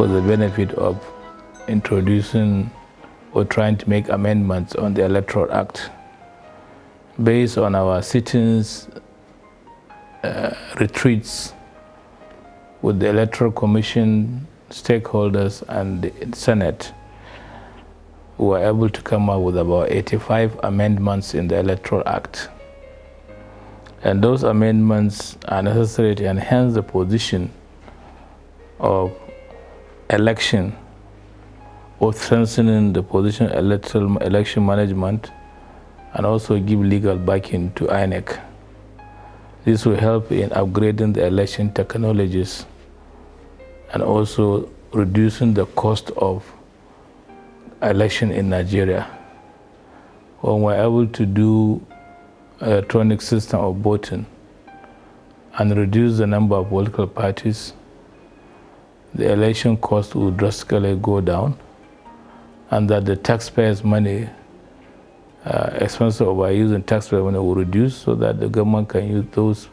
for the benefit of introducing or trying to make amendments on the Electoral Act based on our sittings, retreats with the Electoral Commission, stakeholders, and the Senate. We were able to come up with about 85 amendments in the Electoral Act. And those amendments are necessary to enhance the position of election or strengthening the position of election management, and also give legal backing to INEC. This will help in upgrading the election technologies and also reducing the cost of election in Nigeria. When we're able to do electronic system of voting and reduce the number of political parties, the election cost will drastically go down, and that the taxpayers' money, expenses of using taxpayer money will reduce, so that the government can use those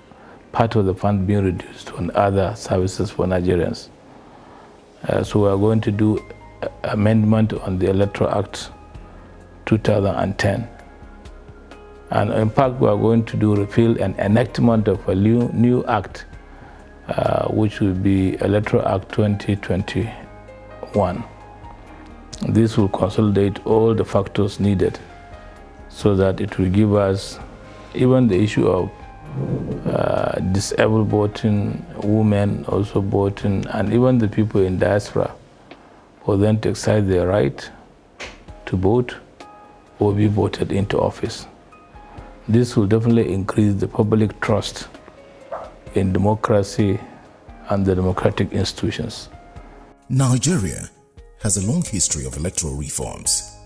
part of the fund being reduced on other services for Nigerians. So we are going to do amendment on the Electoral Act 2010. And in fact, we are going to do repeal and enactment of a new act, which will be Electoral Act 2021. This will consolidate all the factors needed so that it will give us even the issue of disabled voting, women also voting, and even the people in diaspora, for them to exercise their right to vote or be voted into office. This will definitely increase the public trust in democracy and the democratic institutions. Nigeria has a long history of electoral reforms,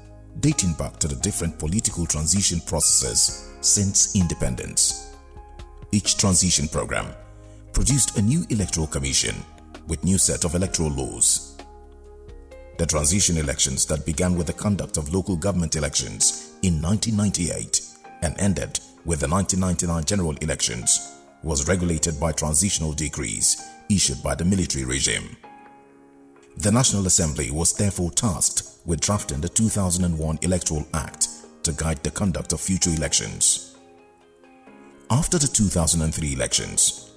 dating back to the different political transition processes since independence. Each transition program produced a new electoral commission with new set of electoral laws. The transition elections that began with the conduct of local government elections in 1998 and ended with the 1999 general elections was regulated by transitional decrees issued by the military regime. The National Assembly was therefore tasked with drafting the 2001 Electoral Act to guide the conduct of future elections. After the 2003 elections,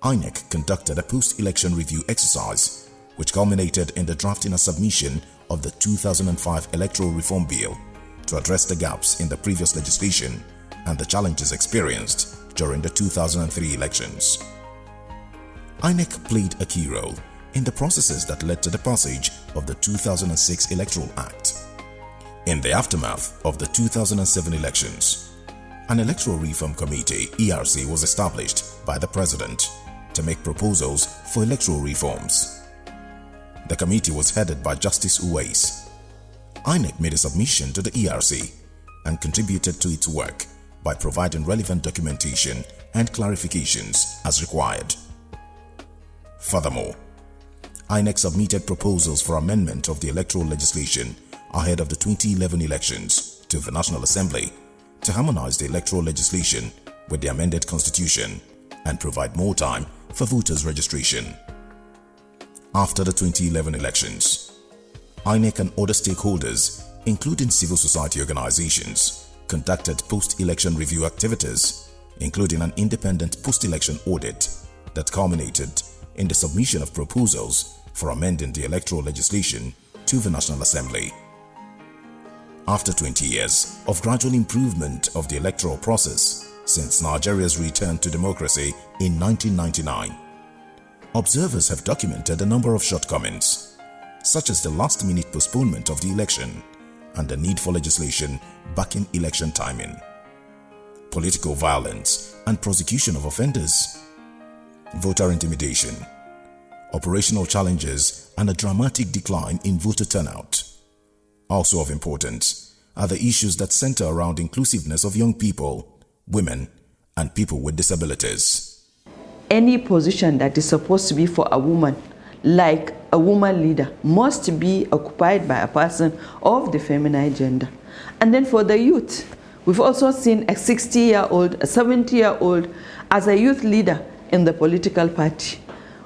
INEC conducted a post-election review exercise which culminated in the drafting and submission of the 2005 Electoral Reform Bill to address the gaps in the previous legislation and the challenges experienced during the 2003 elections. INEC played a key role in the processes that led to the passage of the 2006 Electoral Act. In the aftermath of the 2007 elections, an Electoral Reform Committee (ERC) was established by the President to make proposals for electoral reforms. The committee was headed by Justice Uwais. INEC made a submission to the ERC and contributed to its work by providing relevant documentation and clarifications as required. Furthermore, INEC submitted proposals for amendment of the electoral legislation ahead of the 2011 elections to the National Assembly to harmonize the electoral legislation with the amended constitution and provide more time for voters' registration. After the 2011 elections, INEC and other stakeholders, including civil society organizations, conducted post-election review activities, including an independent post-election audit that culminated in the submission of proposals for amending the electoral legislation to the National Assembly. After 20 years of gradual improvement of the electoral process since Nigeria's return to democracy in 1999, observers have documented a number of shortcomings, such as the last-minute postponement of the election and the need for legislation backing election timing, political violence and prosecution of offenders, voter intimidation, operational challenges, and a dramatic decline in voter turnout. Also of importance are the issues that center around inclusiveness of young people, women, and people with disabilities. Any position that is supposed to be for a woman, like a woman leader, must be occupied by a person of the feminine gender. And then for the youth, we've also seen a 60-year-old, a 70-year-old as a youth leader in the political party.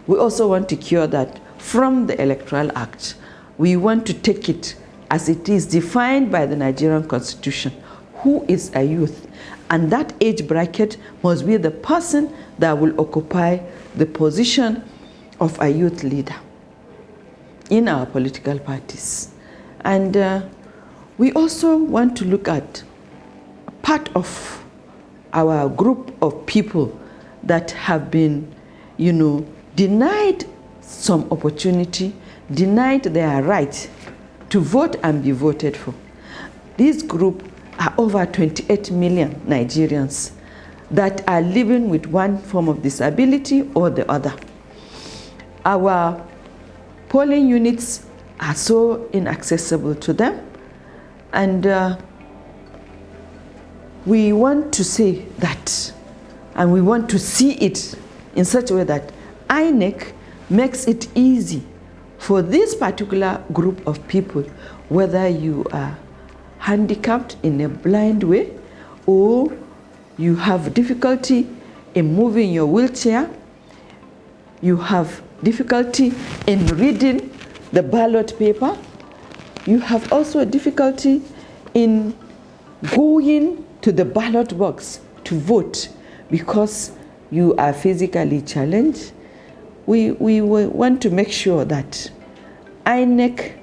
We also want to cure that from the Electoral Act. We want to take it as it is defined by the Nigerian Constitution. Who is a youth? And that age bracket must be the person that will occupy the position of a youth leader in our political parties. And we also want to look at part of our group of people that have been, denied some opportunity, denied their right to vote and be voted for. This group are over 28 million Nigerians that are living with one form of disability or the other. Our polling units are so inaccessible to them, and we want to say that, and we want to see it in such a way that INEC makes it easy for this particular group of people, whether you are handicapped in a blind way or you have difficulty in moving your wheelchair, you have difficulty in reading the ballot paper, you have also difficulty in going to the ballot box to vote because you are physically challenged. We want to make sure that INEC,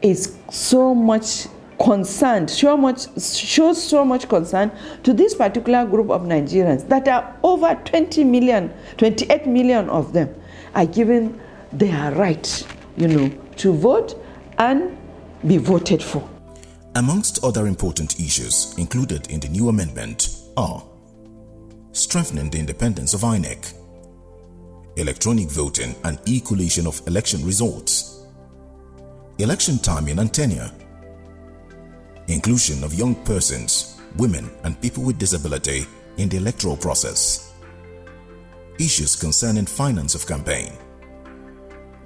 is so much concerned, shows so much concern to this particular group of Nigerians that are over 28 million of them are given their right, to vote and be voted for. Amongst other important issues included in the new amendment are strengthening the independence of INEC, electronic voting and e-collation of election results, election timing and tenure, inclusion of young persons, women and people with disability in the electoral process, issues concerning finance of campaign,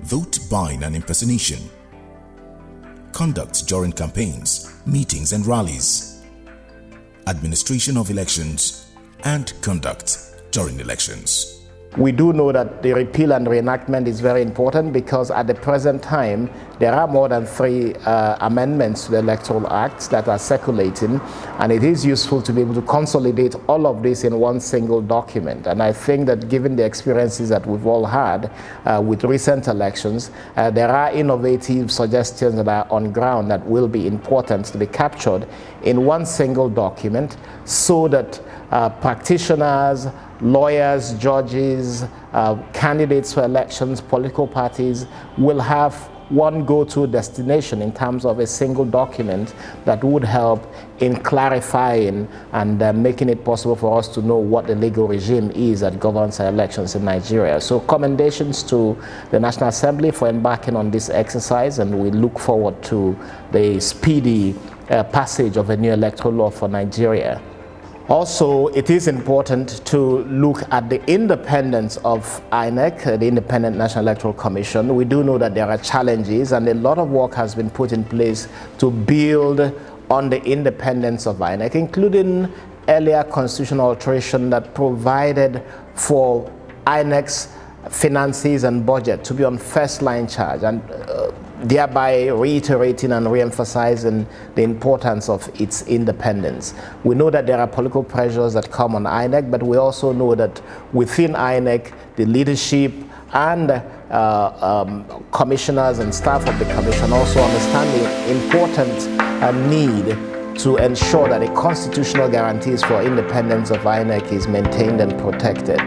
vote buying and impersonation, conduct during campaigns, meetings and rallies, administration of elections, and conduct during elections. We do know that the repeal and reenactment is very important because at the present time there are more than 3 amendments to the Electoral Act that are circulating, and it is useful to be able to consolidate all of this in one single document. And I think that given the experiences that we've all had with recent elections, there are innovative suggestions that are on ground that will be important to be captured in one single document so that practitioners, lawyers, judges, candidates for elections, political parties will have one go-to destination in terms of a single document that would help in clarifying and making it possible for us to know what the legal regime is that governs our elections in Nigeria. So commendations to the National Assembly for embarking on this exercise, and we look forward to the speedy passage of a new electoral law for Nigeria. Also, it is important to look at the independence of INEC, the Independent National Electoral Commission. We do know that there are challenges, and a lot of work has been put in place to build on the independence of INEC, including earlier constitutional alteration that provided for INEC's finances and budget to be on first-line charge, and thereby reiterating and re-emphasizing the importance of its independence. We know that there are political pressures that come on INEC, but we also know that within INEC, the leadership and commissioners and staff of the commission also understand the important need to ensure that the constitutional guarantees for independence of INEC is maintained and protected.